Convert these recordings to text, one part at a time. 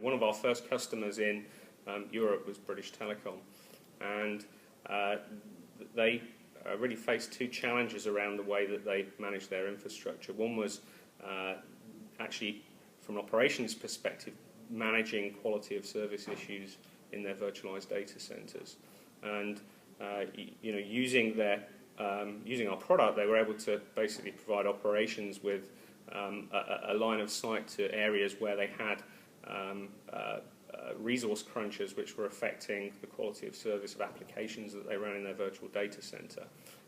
One of our first customers in Europe was British Telecom, and they really faced two challenges around the way that they managed their infrastructure. One was actually, from an operations perspective, managing quality of service issues in their virtualized data centers, and using our product, they were able to basically provide operations with a line of sight to areas where they had resource crunches which were affecting the quality of service of applications that they ran in their virtual data center.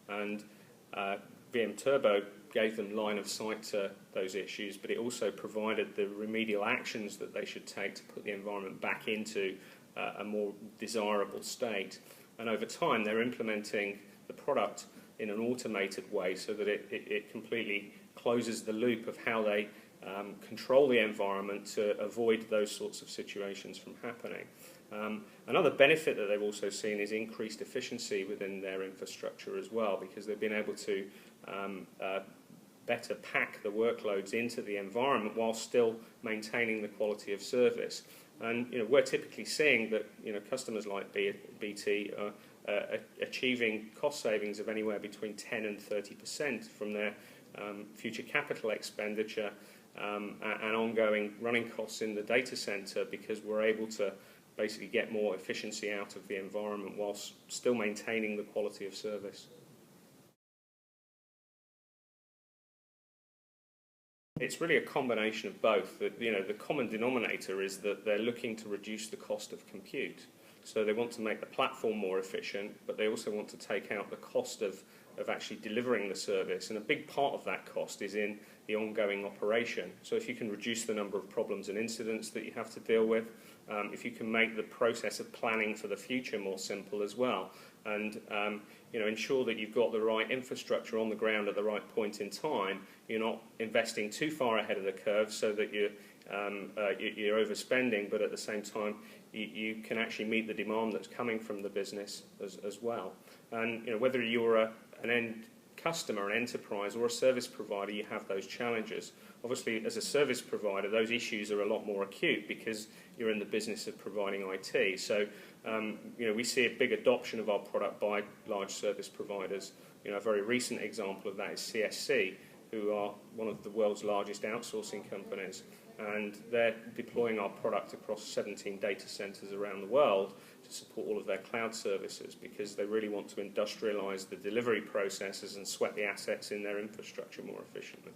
And VMturbo gave them line of sight to those issues, but it also provided the remedial actions that they should take to put the environment back into a more desirable state. And over time, they're implementing the product in an automated way so that it completely closes the loop of how they control the environment to avoid those sorts of situations from happening. Another benefit that they've also seen is increased efficiency within their infrastructure as well, because they've been able to better pack the workloads into the environment while still maintaining the quality of service. And we're typically seeing that customers like BT are achieving cost savings of anywhere between 10 and 30% from their future capital expenditure and ongoing running costs in the data center, because we're able to basically get more efficiency out of the environment whilst still maintaining the quality of service. It's really a combination of both. The common denominator is that they're looking to reduce the cost of compute. So they want to make the platform more efficient, but they also want to take out the cost of actually delivering the service. And a big part of that cost is in the ongoing operation. So if you can reduce the number of problems and incidents that you have to deal with, if you can make the process of planning for the future more simple as well, and ensure that you've got the right infrastructure on the ground at the right point in time, you're not investing too far ahead of the curve so that you're overspending, but at the same time you can actually meet the demand that's coming from the business as well. And whether you're an end customer, an enterprise, or a service provider, you have those challenges. Obviously, as a service provider, those issues are a lot more acute because you're in the business of providing IT. So, we see a big adoption of our product by large service providers. A very recent example of that is CSC, who are one of the world's largest outsourcing companies, and they're deploying our product across 17 data centers around the world to support all of their cloud services, because they really want to industrialize the delivery processes and sweat the assets in their infrastructure more efficiently.